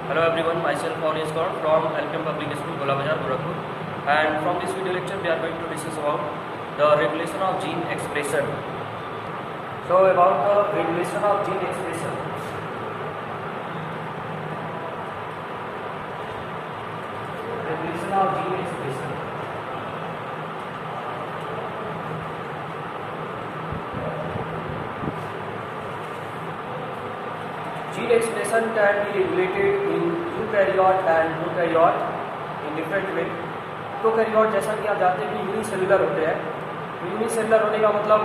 Hello everyone, myself Paunesh Gaur from LKM Public School, Golabazar, Gorakhpur. And from this video lecture, we are going to discuss about the regulation of gene expression. So about the regulation of gene expression. Regulation of gene expression. Gene expression can be regulated in eukaryote and prokaryote in different way. Prokaryote जैसा कि आप जानते हैं कि unicellular होते हैं। तो unicellular होने का मतलब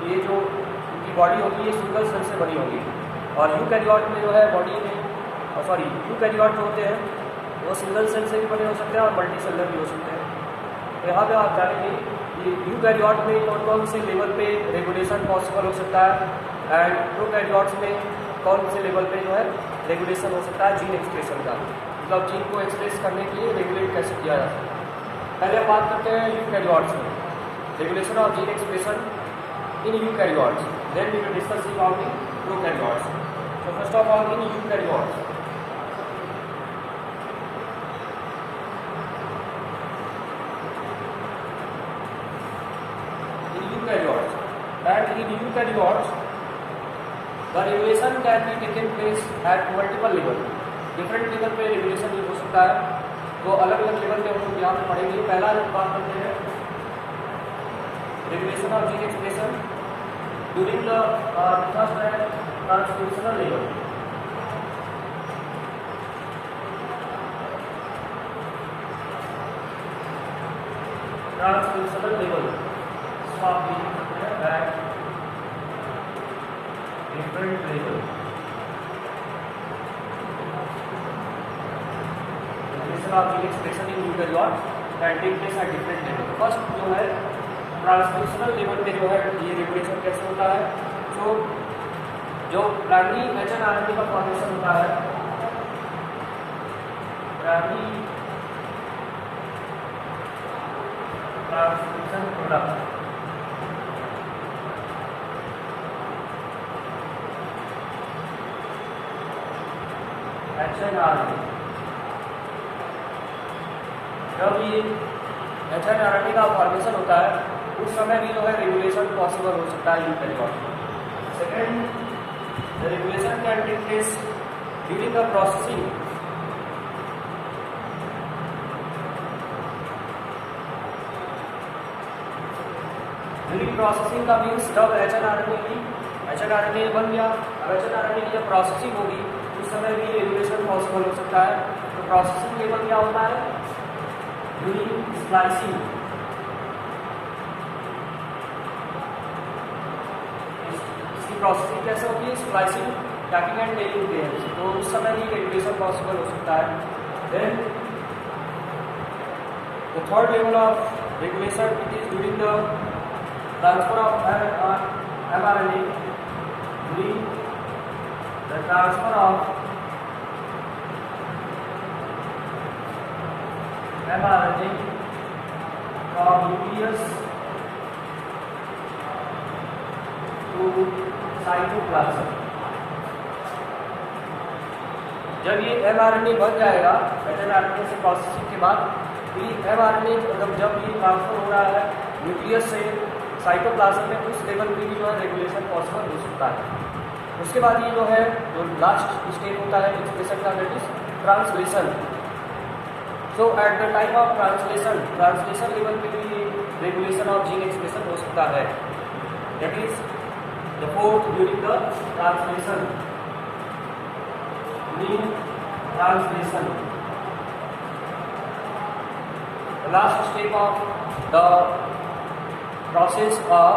ये जो उनकी बॉडी होगी ये सिंगल सेल से बनी होगी, और यूकैरियोट में जो है बॉडी में यूकैरियोट जो होते हैं वो सिंगल सेल से भी बने हो सकते हैं और मल्टी सेलुलर भी हो सकते हैं। तो यहाँ पे आप जानेंगे कि यूकैरियोट में कौन कौन से लेवल पे रेगुलेशन पॉसिबल हो सकता है एंड प्रोकैरियोट्स में कौन से लेवल पे जो है रेगुलेशन हो सकता है जीन एक्सप्रेशन का, मतलब जीन को एक्सप्रेस करने के लिए रेगुलेट कैसे किया जा सकता है। पहले हम बात करते हैं यूकैरियोट्स में regulation of gene expression in eukaryotes, then we will discuss about in prokaryotes. So first of all in eukaryotes, and in eukaryotes the regulation can be taken place at multiple level, different level पे regulation हो सकता है। तो अलग अलग level पे हम लोग यहाँ पे पढ़ेंगे। पहला हम बात करते हैं regulation of gene expression during the first है transcriptional level. Transcriptional level at different level, regulation of gene expression in eukaryote can take place at different level। First जो है ट्रांसक्रिप्शनल लेवल पे जो है ये रेगुलेशन कैसे होता है। जो प्राइमरी एचएनआरएनए का फॉर्मेशन होता है, प्राइमरी ट्रांसक्रिप्शन प्रोडक्ट एचएनआरएनए, जब ये एचएनआरएनए का फॉर्मेशन होता है उस समय भी जो है रेगुलेशन पॉसिबल हो सकता है eukaryote. Second, the regulation can take place during the processing का मीन्स जब एचएनआरएनए बन गया, अब एचएनआरएनए की जब प्रोसेसिंग होगी उस समय भी रेगुलेशन पॉसिबल हो सकता है। तो प्रोसेसिंग लेवल क्या होता है, ड्यूरिंग स्प्लाइसिंग, इसकी प्रोसेसिंग कैसे होती है, स्प्लाइसिंग टैपिंग एंड टेलिंग के हैं, तो उस समय भी रेगुलेशन पॉसिबल हो सकता है। Then the third level of regulation it is during the transfer of mRNA, during the transfer of mRNA from nucleus to cytoplasm। जब ये mRNA बन जाएगा एचएनआरएनए से प्रोसेसिंग के बाद, तो ये mRNA मतलब जब ये ट्रांसफर हो रहा है न्यूक्लियस से साइटोप्लाज्म में, उस लेवल पे भी जो है रेगुलेशन पॉसिबल हो सकता है। उसके बाद ये जो है जो लास्ट स्टेप होता है एक्सप्रेशन का, that is translation. So at the time of translation level पे भी रेगुलेशन ऑफ जीन एक्सप्रेशन हो सकता है, that is the fourth during the translation. The last step of the process of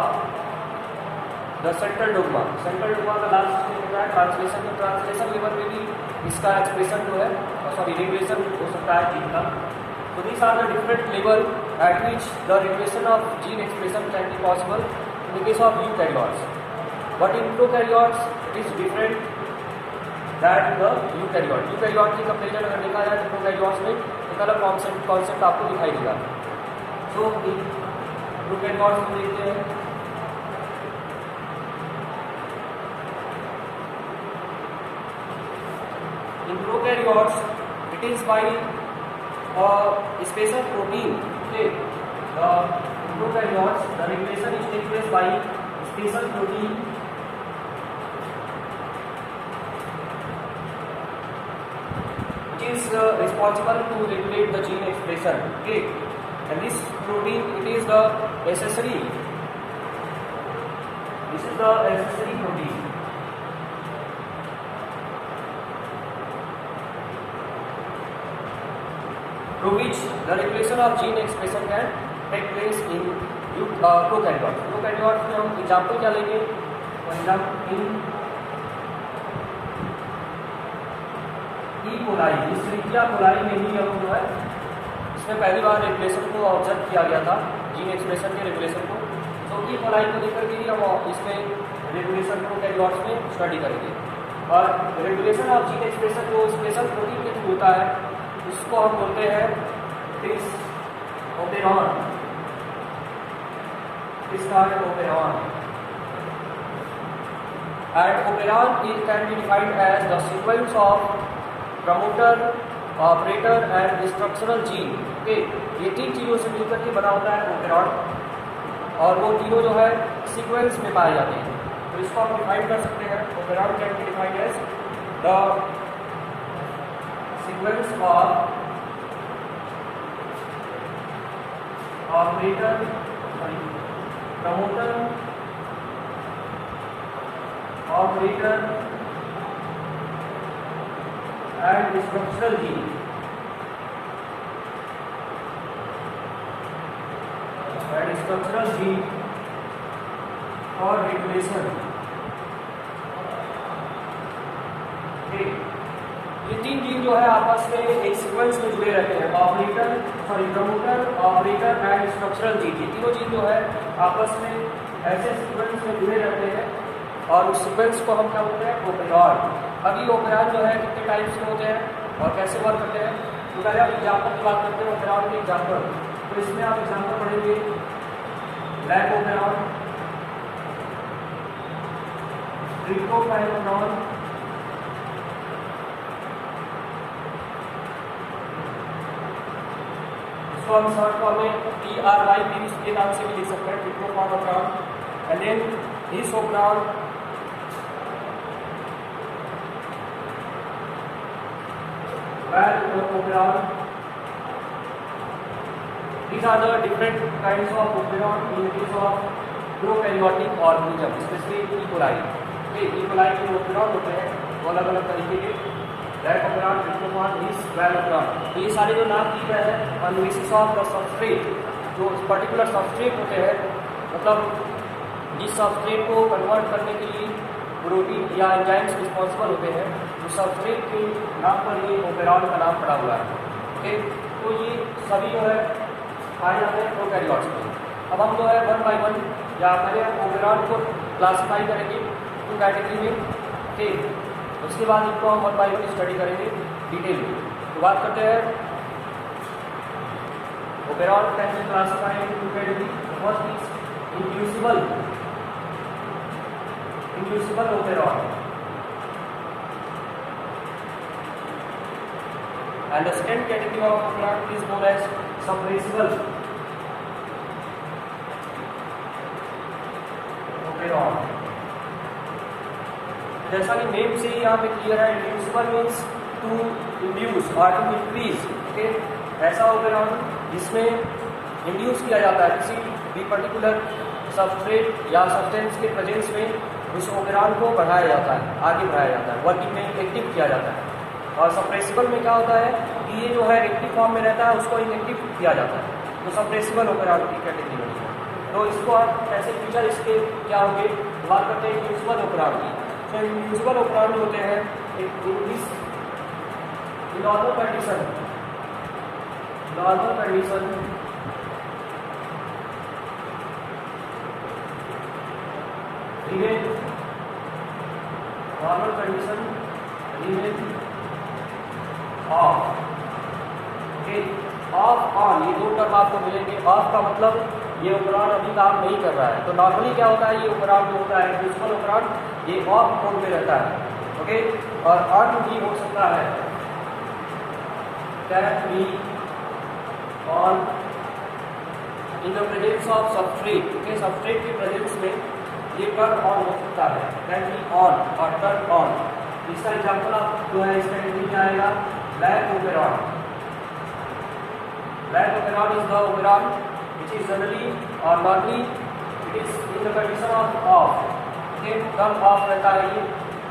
the central dogma का last step होता है translation. तो translation level में भी इसका एक्सप्रेशन जो है रेगुलेशन हो सकता है जीन का। तो these are the different level at which the regulation of gene expression can be possible in the case of eukaryotes, but in prokaryotes it is different that the eukaryote की comparison अगर देखा जाए तो prokaryotes में एक अलग concept आपको दिखाई देगा। सो प्रोकैरियोट्स को देखते हैं। in prokaryotes it is by a special protein. Okay, the prokaryotes the regulation is take place by special protein which is responsible to regulate the gene expression. Okay, and this protein it is the accessory. This is the accessory protein. Through which the regulation of gene expression can take place in prokaryotes. Prokaryotes में हम example क्या लेंगे? For example in E coli, Escherichia coli में ही हम जो है इसमें पहली बार रेगुलेशन को ऑब्जर्व किया गया था, जीन एक्सप्रेशन के रेगुलेशन को. तो ई कोलाई को लेकर के ही हम इसमें रेगुलेशन प्रोकैरियोट्स में स्टडी करेंगे. और रेगुलेशन ऑफ जीन एक्सप्रेशन जो स्पेशल प्रोटीन के थ्रू होता है उसको हम बोलते हैं टिस ओपेरॉन. इसका है operon. And operon is can be defined as the sequence of promoter, operator and structural gene. Okay, ये तीन चीज़ों से मिलकर के बना होता है ओपेरॉन, और वो तीनों जो है सीक्वेंस में पाए जाते हैं. तो इसको हम डिफाइन कर सकते हैं. Operon can be defined as the sequence of operator, promoter, operator and structural gene. And structural gene for regulation. Okay. ये तीन जीन जो है आपस में एक सीक्वेंस में जुड़े रहते हैं. Promoter, operator and structural gene. ये तीनों जीन जो है आपस में ऐसे सीक्वेंस में जुड़े रहते हैं और उस सीक्वेंस को हम क्या बोलते हैं? ओपेरॉन. अब ये ओपेरॉन जो है कितने टाइप्स के होते हैं और कैसे वर्क करते हैं? तो पहले आप एग्जाम्पल की बात करते हैं ओपेरॉन के एग्जाम्पल. तो इसमें आप एग्जाम्पल पढ़ेंगे ब्लैक ओपेरॉन, ट्रिप्टोफैन, तो हम शॉर्ट फॉर्म में TRY के नाम से भी लिख सकते हैं, tryptophan operon. And then this operon, operon. These are the different kinds of operon in the case of prokaryotic organism, especially E. coli. E. coli के operon होते हैं वो अलग अलग तरीके के. Black operon, tryptophan, well operon. तो ये सारे जो नाम दिए गए हैं on basis of the substrate, जो पर्टिकुलर सबस्ट्रेट होते हैं, मतलब जिस सबस्ट्रेट को कन्वर्ट करने के लिए प्रोटीन या एंजाइम्स रिस्पॉन्सिबल होते हैं, उस सबस्ट्रेट के नाम पर ये ओपेरॉन का नाम पड़ा हुआ है. ओके, तो ये सभी जो है पाए जाते हैं प्रोकैरियोट्स में. अब हम जो है वन बाय वन या पहले हम ओपेरॉन को क्लासीफाई करेंगे टू कैटेगरी में. ठीक, उसके बाद इनको हम वन बाय वन स्टडी करेंगे डिटेल में. तो बात करते हैं operon can be classified into category. First is inducible operon, and the second category of operon is known as suppressible operon. जैसा कि नेम से ही यहाँ पे क्लियर है, इंड्यूसिबल मीन्स टू इंड्यूस और टू इंक्रीज. ओके, ऐसा operon जिसमें induce किया जाता है किसी भी पर्टिकुलर सबस्ट्रेट या सब्सटेंस के प्रेजेंस में, उस ओपेरॉन को बढ़ाया जाता है, आगे बढ़ाया जाता है, वर्किंग में एक्टिव किया जाता है. और सप्रेसिबल में क्या होता है कि ये जो है एक्टिव फॉर्म में रहता है, उसको इनएक्टिव किया जाता है. तो सप्रेसिबल ओपेरॉन की कैटेगरी में है. तो इसको आप ऐसे फीचर इसके क्या होंगे, बात करते हैं इंड्यूसिबल ओपेरॉन की. तो इंड्यूसिबल ओपेरॉन होते हैं एक normal condition remain of. Okay, of on, ये दो टर्म आपको मिलेंगे. ऑफ का मतलब ये ओपेरॉन अभी काम नहीं कर रहा है. तो नॉर्मली क्या होता है, ये ओपेरॉन जो होता है इंड्यूसिबल ओपेरॉन, ये ऑफ मोड में रहता है. ओके, और ऑन भी हो सकता है, can be on in the presence of substrate, के सबस्ट्रेट के प्रेजेंस में ये टर्न ऑन हो सकता है, कैन बी ऑन और टर्न ऑन। इसका एग्जाम्पल आप जो है इसका में आएगा lac operon. Lac operon is the operon which is generally और normally it is in the condition of off, ये टर्न ऑफ रहता है ये,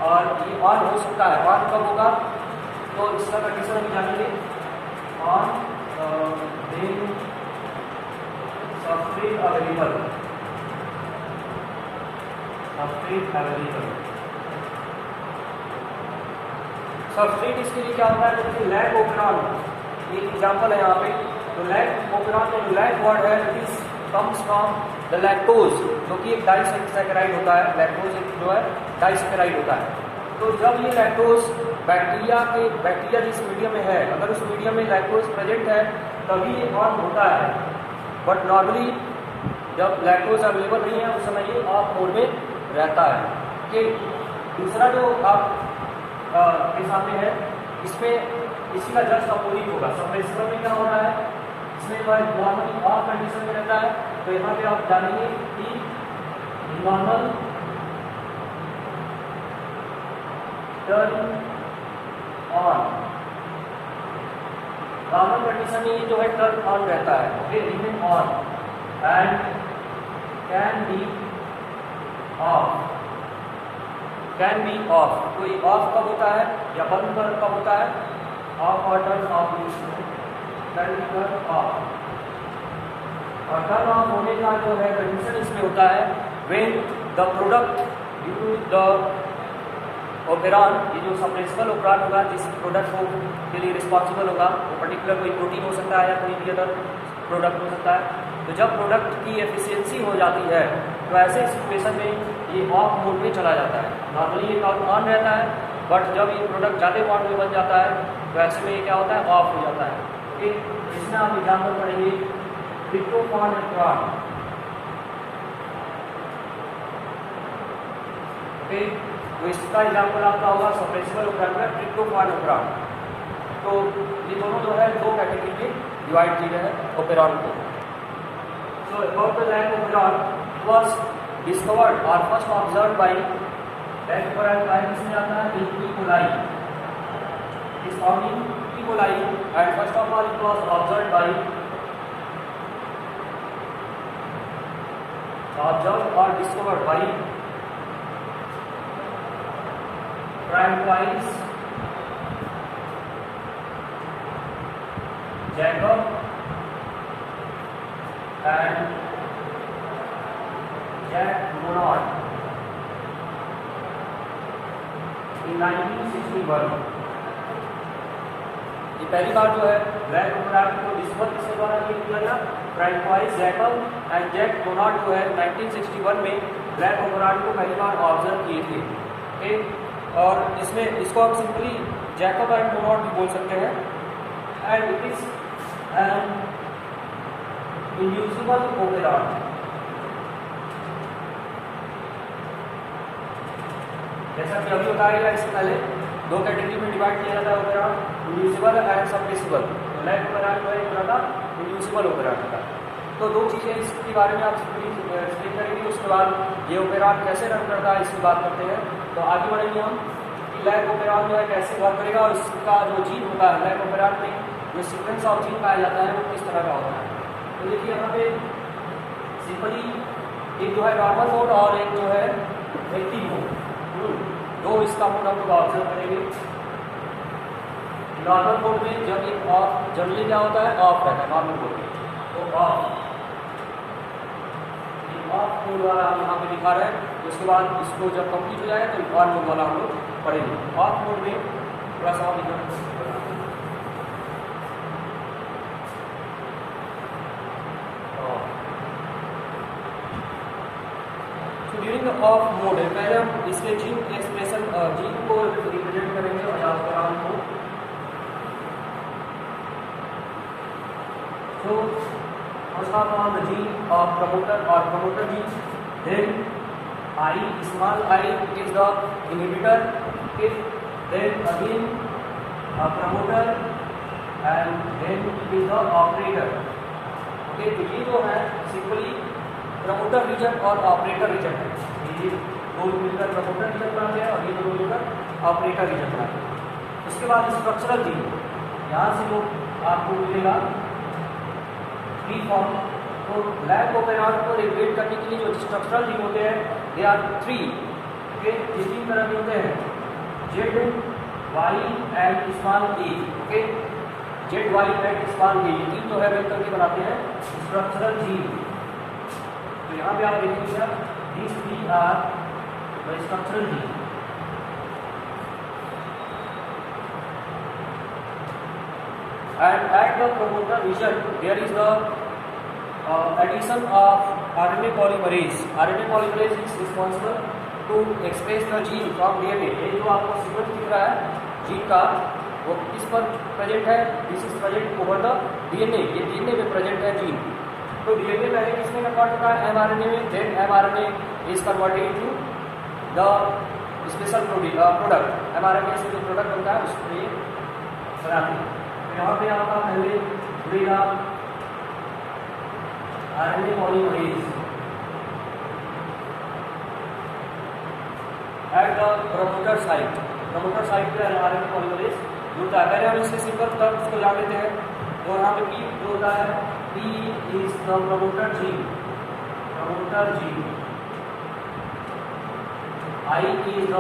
और ये ऑन हो सकता है। ऑन कब होगा तो इसका कंडीशन हम जानेंगे, on when substrate available, substrate available. Substrate इसके लिए क्या होता है, जैसे लैक ओपेरॉन, एक एग्जाम्पल है यहाँ पे। तो लैक ओपेरॉन जो लैक वर्ड है it is comes from the lactose, जो कि एक डाइसैकेराइड होता है। लैक्टोज एक जो है डाइसैकेराइड होता है। तो जब ये लैक्टोज बैक्टीरिया जिस मीडियम में है, अगर उस मीडियम में लैक्टोज प्रेजेंट है तभी ये ऑन होता है, बट नॉर्मली जब लैक्टोज अवेलेबल नहीं है उस समय ये ऑफ मोड में रहता है। कि दूसरा जो आप के सामने है, इसमें इसी का जस्ट अपोजिट होगा। सप्रेसर में क्या हो रहा है, इसमें नॉर्मली ऑफ कंडीशन में रहता है। तो यहाँ पे आप जानेंगे कि normal turn on, normal condition में जो है टर्न ऑन रहता है, okay, remain on and can be of, can B of. तो ये ऑफ कब होता है या बंद कब होता है, ऑफ और turn off, can be turn off. और टर्न ऑफ होने का जो है कंडीशन इसमें होता है when the product due to the operon, ये जो सप्रेसिबल ओपेरॉन होगा जिस प्रोडक्ट को के लिए रिस्पॉन्सिबल होगा, वो पर्टिकुलर कोई प्रोटीन हो सकता है या कोई भी अदर प्रोडक्ट हो सकता है। तो जब प्रोडक्ट की एफिशिएंसी हो जाती है तो ऐसे सिचुएशन में ये ऑफ मोड में चला जाता है। नॉर्मली ये ऑन रहता है, बट जब ये प्रोडक्ट ज़्यादा मोड में बन जाता है तो ऐसे में ये क्या होता है, ऑफ हो जाता है। ओके, इसमें आप एग्जाम्पल पढ़ेंगे ट्रिप्टोफैन ओपेरॉन। ओके, तो इसका एग्जाम्पल आपका होगा सप्रेसिबल ओपेरॉन का ट्रिप्टोफैन ओपेरॉन। तो ये दोनों जो है दो कैटेगरी में डिवाइड किए गए हैं ओपेरॉन को। So about the lab operon was discovered or first observed by lab operon by किसने आता है, E. coli, is found in E. coli and first of all it was observed or discovered by Francois Jacob and Jack Monod in 1961। ये पहली बार जो है black operon को discover किसके द्वारा किया गया, Francois Jacob and Jacques Monod जो है 1961 में ब्लैक ओपेरॉन को पहली बार ऑब्जर्व किए थे। ओके, और इसमें इसको हम सिंपली जैकब एंड मोनॉड भी बोल सकते हैं। And it is an inducible operon. जैसा कि अभी बताया गया, इससे पहले दो कैटेगरी में डिवाइड किया जाता है operon, inducible and suppressible. Lac operon जो है एक तरह का इंड्यूसिबल ओपेरॉन था। तो दो चीज़ें इसके बारे में आप एक्सप्लेन करेंगे। उसके बाद ये ओपेरॉन कैसे रन करता है इसकी बात करते हैं। तो आगे बढ़ेंगे हम कि ब्लैक ओपेरॉन जो है कैसे वर्क करेगा और इसका जो जीन होता है ब्लैक ओपेरॉन में जो सीक्वेंस ऑफ जीन पाया जाता है वो किस तरह का होता है। तो देखिए यहाँ पे सिंपली एक जो है नॉर्मल मोड और एक जो है एक्टिव मोड, दो इसका मोड हम लोग ऑब्जर्व करेंगे। नॉर्मल मोड में जब एक ऑफ जनरली क्या होता है, ऑफ रहता है नॉर्मल मोड में। तो ऑफ मोड वाला हम यहाँ पे दिखा रहे हैं। उसके बाद इसको जब कंप्लीट हो जाएगा तो ऑन मोड वाला हम लोग पढ़ेंगे। ऑफ मोड में थोड़ा सा ड्यूरिंग द ऑफ मोड है, पहले हम इसके जीन एक्सप्रेशन जीन को रिप्रेजेंट करेंगे और याद कराम को। So first of all the gene of promoter or promoter gene, then I, small I is the inhibitor, okay, then again a promoter and then it is the operator. Okay, तो ये जो है simply promoter reason और operator region है। ये दो मिलकर promoter reason बनाते हैं और ये दोनों मिलकर ऑपरेटर रीजन बनाते हैं। उसके बाद स्ट्रक्चरल जीन, यहाँ से जो आपको मिलेगा फ्री फॉर्म। तो लैब कोपेनाट को रेगुलेट करने के लिए जो स्ट्रक्चरल जीन होते हैं दे आर 3। ओके, ये 3 तरह के होते हैं, Z, Y and small A. Okay, Z, Y and small A, ये 3 जो है मिलकर के बनाते हैं स्ट्रक्चरल जीन। तो यहाँ पे आप देखिएगा these 3 are the structural gene। And at the promoter region there is the addition of RNA polymerase। RNA polymerase is responsible to express the gene from DNA। ये जो आपको सीक्वेंस दिख रहा है जीन का, वो किस पर प्रेजेंट है? This is present over the DNA। ये DNA में प्रेजेंट है जीन। तो DNA पहले किसमें कन्वर्ट होता है? mRNA में। Then mRNA is converted into the special product. mRNA से जो प्रोडक्ट बनता है उसको ये बनाते हैं। यहाँ पे आपका पहले जुड़ेगा RNA polymerase at the promoter site. Promoter site पे RNA पॉलीमरेज जुड़ता है। पहले हम इसके सिंपल टर्म्स को जान लेते हैं। तो यहाँ पे P जो होता है, P is the promoter gene, promoter gene. I is the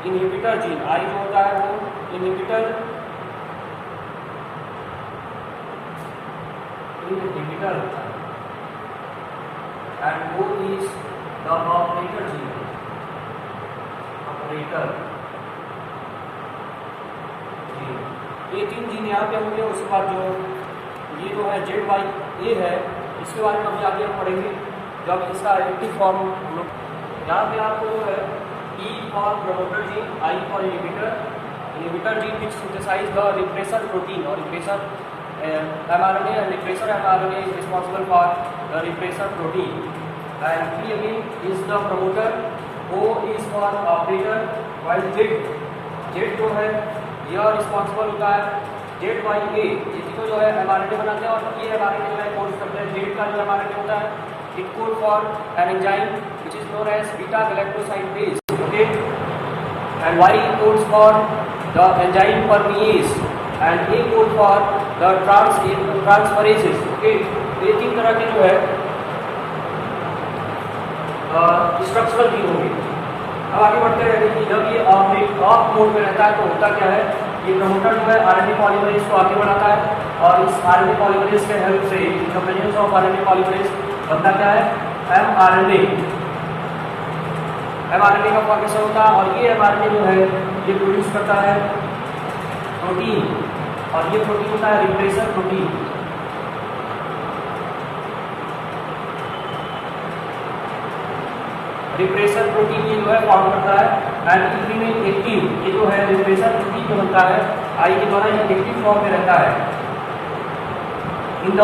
inhibitor gene. I जो होता है वो इनहिबिटर होता है। एंड वो is the operator gene, operator gene. ये 3 जीन यहाँ पे होंगे। उसके बाद जो ये जो है जेड वाई ए है, इसके बारे में अभी आगे हम पढ़ेंगे जब इसका एक्टिव फॉर्म हम लोग। यहाँ पे आपको जो है E for promoter gene, I for inhibitor, inhibitor gene which synthesise the repressor protein और repressor mRNA and repressor mRNA is responsible for the repressor protein, and P again is the promoter, O is for operator, while Z जो है यह responsible होता है Z Y ए। ये तीनों जो है mRNA बनाते हैं और ये mRNA जो है कोड करते हैं। जेड का जो mRNA होता है it code for an enzyme which is known as beta galactosidase. Okay, and Y codes for the enzyme permease and A code for the transferases. Okay, ये 3 तरह के जो है स्ट्रक्चरल जीन होंगे। अब आगे बढ़ते हैं कि जब ये ऑफ मोड में रहता है तो होता क्या है? ये प्रमोटर जो है RNA पॉलीमरेज को आगे बढ़ाता है और इस RNA पॉलीमरेज के हेल्प से the presence of RNA polymerase बनता क्या है? mRNA। mRNA का फॉर्मेशन होता है और ये mRNA जो है ये प्रोड्यूस करता है प्रोटीन, और ये प्रोटीन होता है रिप्रेसर प्रोटीन। रिप्रेसर प्रोटीन ये जो है फॉर्म करता है एंड इट रिमेन एक्टिव। ये जो है रिप्रेसर प्रोटीन जो बनता है आई के द्वारा ये एक्टिव फॉर्म में रहता है in the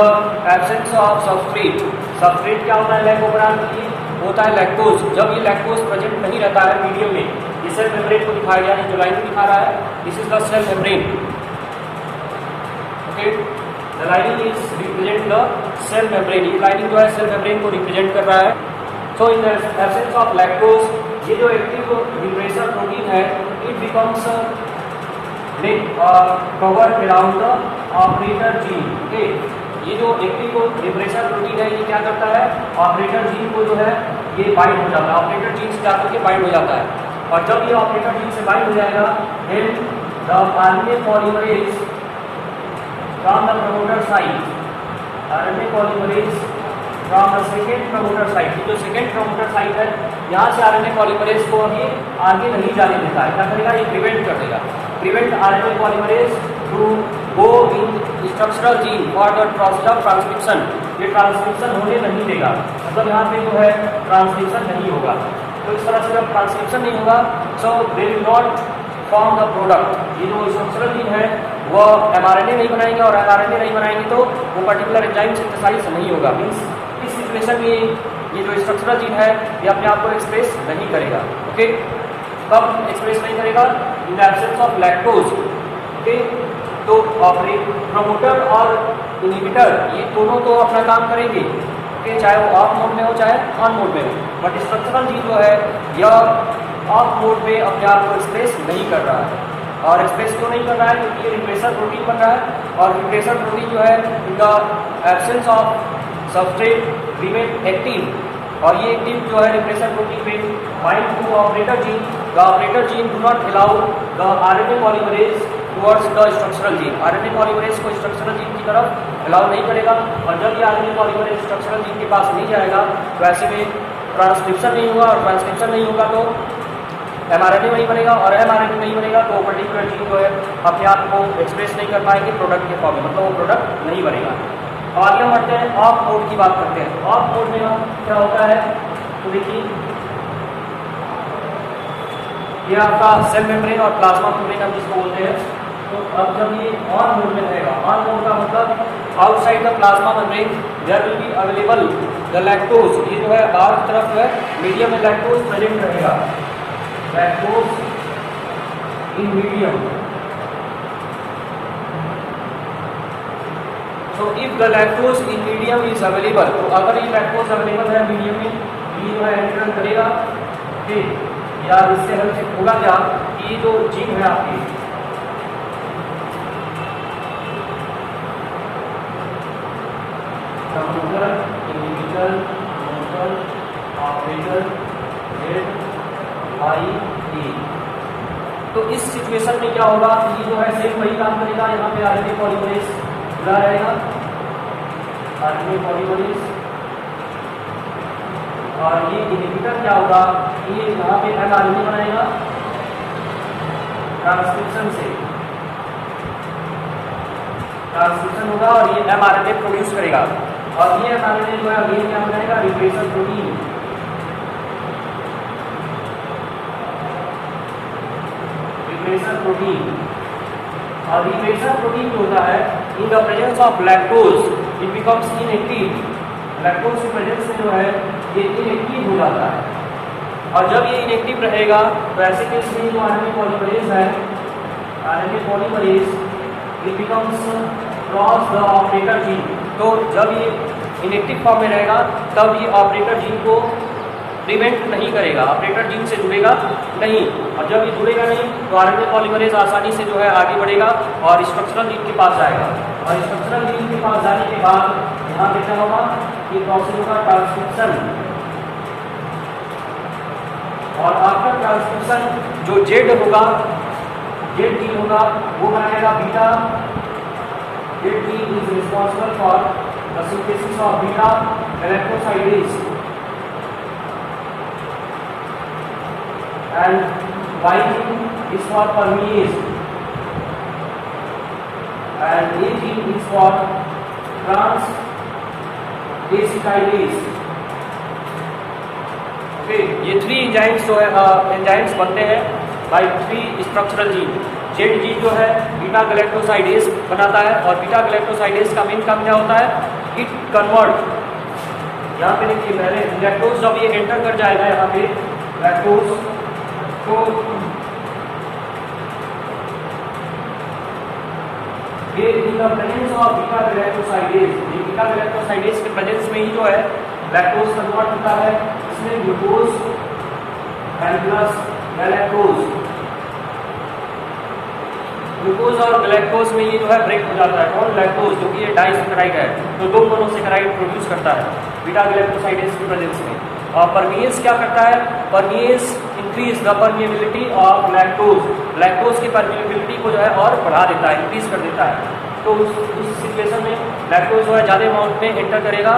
absence of substrate. Substrate क्या होता है लैब कोपेनाट के लिए? होता है लैक्टोज। जब ये लैक्टोज प्रेजेंट नहीं रहता है मीडियम में, ये सेल मेम्ब्रेन को दिखाया गया है, जो लाइन दिखा रहा है this is the cell membrane. Okay, the lining is represent the cell membrane. ये लाइनिंग जो है सेल मेम्ब्रेन को रिप्रेजेंट कर रहा है। So in the absence of lactose ये जो एक्टिव रिप्रेसर प्रोटीन है it becomes cover around the operator gene. Okay, ये जो एक्टिव रिप्रेसर प्रोटीन है ये क्या करता है? ऑपरेटर जीन को जो है ये बाइंड हो जाता है, ऑपरेटर जीन से जाकर के बाइंड हो जाता है। और जब ये ऑपरेटर जीन से बाइंड हो जाएगा then the RNA polymerase from the promoter site, RNA polymerase from the second promoter site. जो सेकेंड प्रमोटर साइट है यहाँ से RNA पॉलीमरेज को अभी आगे नहीं जाने देता है। क्या करेगा? ये प्रिवेंट कर देगा। Prevent RNA polymerase to go in structural gene for the process of transcription. ये ट्रांसक्रिप्शन होने नहीं देगा, मतलब यहाँ पे जो है ट्रांसक्रिप्शन नहीं होगा। तो इस तरह से जब ट्रांसक्रिप्शन नहीं होगा so they will not form the product. ये जो स्ट्रक्चरल जीन है वो mRNA नहीं बनाएंगे और mRNA नहीं बनाएंगे तो वो पर्टिकुलर एंजाइम सिंथेसाइज नहीं होगा। मीन्स इस सिचुएशन में ये जो स्ट्रक्चरल जीन है ये अपने आप को एक्सप्रेस नहीं करेगा। ओके, कब एक्सप्रेस नहीं करेगा? इन the absence of lactose. Okay, तो प्रमोटर और इनहिबिटर ये दोनों तो अपना काम करेंगे, ओके, चाहे वो ऑफ मोड में हो चाहे ऑन मोड में हो, बट स्ट्रक्चरल जीन जो है यह ऑफ मोड में अपने आप को एक्सप्रेस नहीं कर रहा है। और एक्सप्रेस क्यों नहीं कर रहा है? क्योंकि ये रिप्लेसर प्रोटीन बन रहा है, और रिप्लेसर प्रोटीन जो है in the absence of substrate remain active, और ये एक्टिव जो है रिप्लेसर प्रोटीन में bind to operator gene. The operator gene do not allow the RNA polymerase towards the structural gene. RNA polymerase को structural gene की तरफ allow नहीं करेगा, और जब ये आरएनए पॉलीमरेज स्ट्रक्चरल जीन के पास नहीं जाएगा तो ऐसे में ट्रांसक्रिप्शन नहीं होगा, और ट्रांसक्रिप्शन नहीं होगा तो एमआरएनए नहीं बनेगा, और एमआरएनए नहीं बनेगा तो पर्टिकुलर जीन जो है अपने आप को एक्सप्रेस नहीं कर पाएंगे प्रोडक्ट के फॉर्म में, मतलब वो प्रोडक्ट नहीं बनेगा। आगे हम बढ़ते हैं, ऑफ मोड की बात करते हैं। ऑफ मोड में क्या होता है? तो देखिए, ये आपका सेल मेम्ब्रेन और प्लाज्मा मेम्ब्रेन हम जिसको बोलते हैं। तो अब जब ये ऑन मोड में रहेगा, ऑन मोड का मतलब outside the plasma membrane there will be available the lactose. ये जो है बाहर की तरफ जो है मीडियम में लैक्टोज प्रेजेंट रहेगा, lactose in medium. So if the lactose in medium is available, तो अगर ये lactose अवेलेबल है मीडियम में, ये जो है एंटर करेगा, ठीक, या इससे हल से होगा क्या? ये जो जीन है आपकी promoter, inhibitor, promoter, operator, ZIE। तो इस सिचुएशन में क्या होगा? ये जो है सेम वही काम करेगा, यहाँ पे आरएनए पॉलीमरेज जुड़ा रहेगा, आरएनए पॉलीमरेज, और ये इनहिबिटर क्या होगा? ये यहाँ पे एमआरएनए बनाएगा ट्रांसक्रिप्शन से, ट्रांसक्रिप्शन होगा और ये एमआरएनए प्रोड्यूस करेगा, और ये एमआरएनए जो है अगेन क्या बनाएगा? Replacer protein. रिप्लेसर प्रोटीन, और रिप्लेसर प्रोटीन जो होता है in the presence of lactose it becomes inactive. Lactose की प्रेजेंस में जो है ये इनएक्टिव हो जाता है, और जब ये इनएक्टिव रहेगा तो ऐसे केस में जो आरएनए पॉलीमरेज है, RNA polymerase it becomes cross the operator gene. तो जब ये इनएक्टिव फॉर्म में रहेगा तब ये ऑपरेटर जीन को प्रिवेंट नहीं करेगा, ऑपरेटर जीन से जुड़ेगा नहीं, और जब ये जुड़ेगा नहीं तो आरएनए पॉलीमरेज आसानी से जो है आगे बढ़ेगा और स्ट्रक्चरल जीन के पास जाएगा, और स्ट्रक्चरल जीन के पास जाने के बाद यहाँ पे क्या होगा? ये प्रोसेस होगा ट्रांसक्रिप्शन, और आफ्टर ट्रांसक्रिप्शन जो जेड होगा, जेड जीन होगा, वो बनाएगा beta. Z gene is responsible for the synthesis of beta galactosidase, and Y gene is for permease, and A gene is for transacetylase। Okay, ये 3 enzymes जो है enzymes बनते हैं by 3 structural gene. Z gene जो है beta galactosidase बनाता है, और बीटा गैलेक्टोसाइडेज का मेन काम क्या होता है? इट कन्वर्ट, यहाँ पे देखिए पहले लैक्टोज जब ये एंटर कर जाएगा यहाँ पे लैक्टोज, तो ये इन the presence of beta galactosidase, ये बीटा गैलेक्टोसाइडेज के प्रेजेंस में ही जो है लैक्टोज कन्वर्ट होता है, इसमें glucose and plus galactose, glucose और गैलेक्टोज में ये जो है ब्रेक हो जाता है। कौन? लैक्टोज, जो कि ये डाइसैकेराइड है, तो 2 मोनोसैकेराइड प्रोड्यूस करता है बीटा गैलेक्टोसाइडेज की प्रेजेंस में। और परमिएज क्या करता है? परमिएज increase the permeability of lactose, lactose की परमिएबिलिटी को जो है और बढ़ा देता है, इंक्रीज कर देता है। तो उस सिचुएशन में लैक्टोज जो है ज़्यादा अमाउंट में एंटर करेगा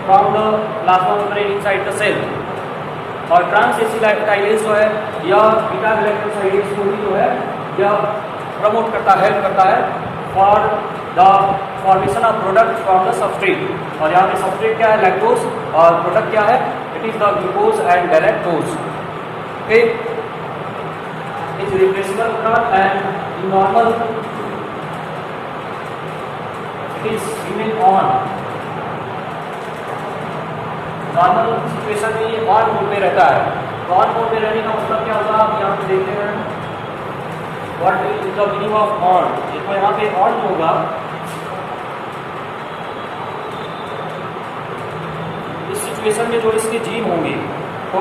from the plasma membrane inside the cell, और ट्रांसएसिटाइलेज जो है यह बीटा गैलेक्टोसाइडेज को भी जो है यह प्रमोट करता है, हेल्प करता है for the formation of product from the substrate. और यहाँ पे सबस्ट्रेट क्या है? लैक्टोज, और प्रोडक्ट क्या है? It is the glucose and galactose. Okay, is replaceable product and in normal it is remain on. Normal situation में ये ऑन मोड में रहता है, ऑन मोड में रहने का मतलब क्या होगा, आप यहाँ पे देखते हैं what is the meaning of on. देखो यहाँ पे ऑन होगा, इस सिचुएशन में जो इसके जीन होंगे तो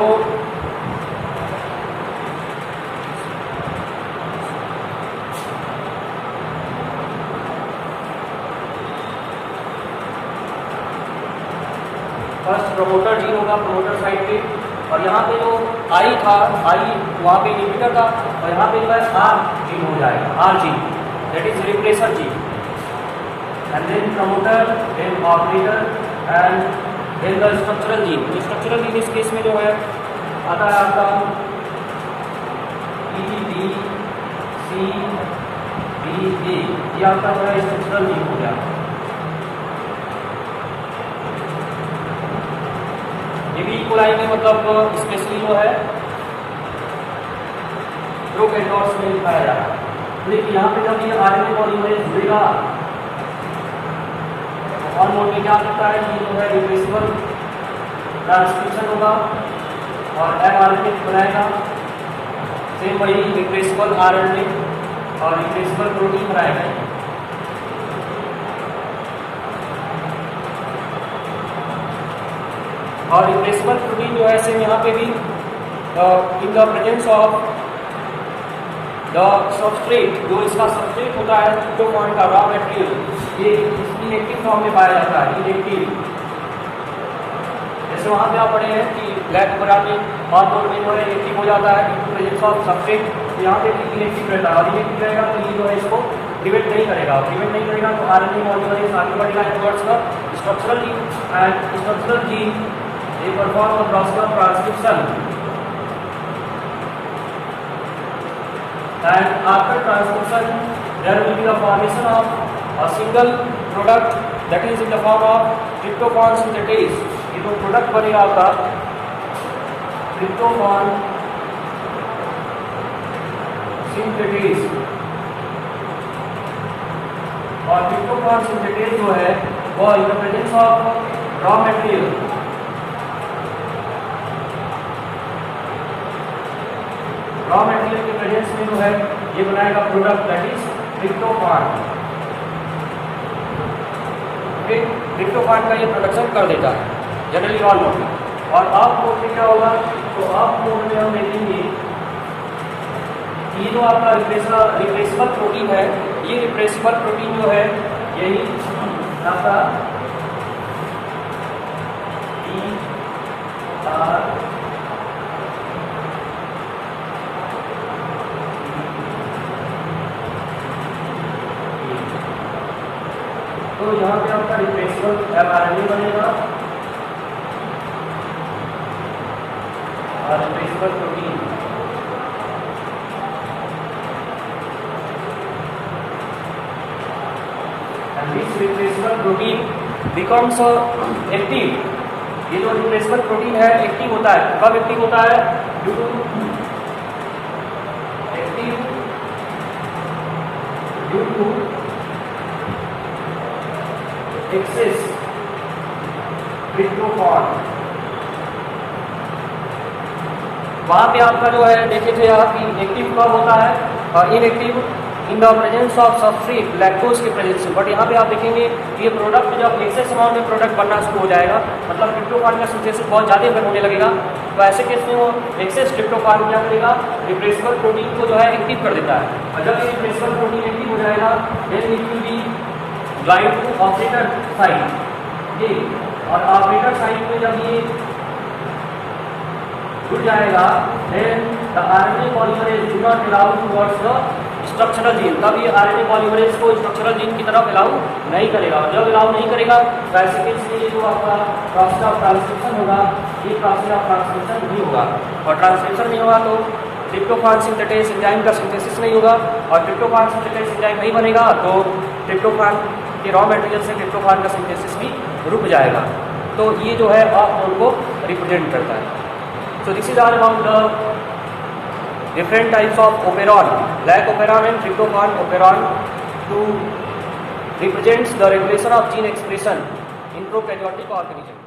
फर्स्ट प्रमोटर जीन होगा प्रमोटर साइड पे, और यहाँ पे जो आई था, आई वहाँ पे इनहिबिटर था, और यहाँ पे जो है आर जीन हो जाएगा, R gene that is repressor gene, and then promoter, then operator and then the structural gene. Structural gene इस केस में जो है आता है आपका ई बी सी बी ए, ये आपका जो है स्ट्रक्चरल जीन हो गया। ये भी इक्वलाई में मतलब स्पेशली जो है प्रोकैरियोट्स में दिखाया जा रहा है। देखिए यहाँ पे जब ये आरएनए पॉलीमरेज जुड़ेगा ऑन मोड में क्या करता है, ये जो है रिप्लेसेबल ट्रांसक्रिप्शन होगा और एमआरएनए बनाएगा, सेम वही रिप्लेसेबल आरएनए और रिप्लेसेबल प्रोटीन बनाएगा। और रिप्लेसेबल प्रोटीन जो है सेम यहाँ पे भी इन the presence of the substrate, जो इसका सबस्ट्रेट होता है ट्रिप्टोफैन का रॉ मटेरियल, ये इनएक्टिव फॉर्म में पाया जाता है, इनएक्टिव। जैसे वहाँ पे आप पढ़े हैं कि ब्लैक ओपेरा में ऑन मोड में जो है एक्टिव हो जाता है इन प्रेजेंस ऑफ सबस्ट्रेट, यहाँ पे भी इनएक्टिव रहता है, और इनएक्टिव रहेगा तो ये जो है इसको प्रिवेंट नहीं करेगा, प्रिवेंट नहीं करेगा तो आरएनए मॉलिक्यूल आगे बढ़ेगा towards the structural gene, and structural gene they perform the process of transcription, and after transcription there will be the formation of a single product that is in the form of tryptophan synthetase। ये जो product बनेगा आपका tryptophan synthetase, और tryptophan synthetase जो है वो इन the presence of raw material, raw material के presence में जो है ये बनाएगा product that is tryptophan. Tryptophan का ये प्रोडक्शन कर देता है जनरली ऑन मोड में। और ऑफ मोड में क्या होगा, तो ऑफ मोड में हम देखेंगे ये जो आपका रिप्लेसेबल प्रोटीन है, ये रिप्लेसेबल प्रोटीन जो है यही आपका तो यहाँ पे आपका रिप्लेसेबल एमआरएनए बनेगा और replaceable protein, and this replaceable protein becomes active. ये जो रिप्लेसेबल प्रोटीन है एक्टिव होता है, कब एक्टिव होता है, ड्यू टू एक्सेस ट्रिप्टोफैन। वहाँ पे आपका जो है देखे थे आप कि एक्टिव कब होता है और inactive in the presence of substrate lactose के प्रेजेंस में। बट यहाँ पे आप देखेंगे कि ये प्रोडक्ट जब एक्सेस अमाउंट में प्रोडक्ट बनना शुरू हो जाएगा, मतलब ट्रिप्टोफैन का सिंथेसिस बहुत ज़्यादा अगर होने लगेगा, तो ऐसे केस में वो एक्सेस ट्रिप्टोफैन क्या करेगा, रिप्लेसेबल प्रोटीन को जो है एक्टिव कर देता है। और जब ये रिप्लेसेबल प्रोटीन एक्टिव हो जाएगा then it will be glide to operator side, ठीक। और ऑपरेटर साइड में जब ये जुड़ जाएगा then the RNA polymerase do not allow towards the structural gene, तब ये आरएनए पॉलीमरेज को स्ट्रक्चरल जीन की तरफ अलाउ नहीं करेगा। जब अलाउ नहीं करेगा तो ऐसे केस में ये जो आपका प्रोसेस ऑफ ट्रांसक्रिप्शन होगा, ये प्रोसेस ऑफ ट्रांसक्रिप्शन नहीं होगा, और ट्रांसक्रिप्शन नहीं होगा तो ट्रिप्टोफैन सिंथेटेस एंजाइम का सिंथेसिस नहीं होगा, और ट्रिप्टोफैन सिंथेटेस एंजाइम नहीं बनेगा तो ट्रिप्टोफैन के रॉ मटेरियल से ट्रिप्टोफैन का सिंथेसिस भी रुक जाएगा। तो ये जो है ऑफ मोड को रिप्रेजेंट करता है। So this is all about the different types of operon, black operon and tryptophan operon to represents the regulation of gene expression in prokaryotic organism.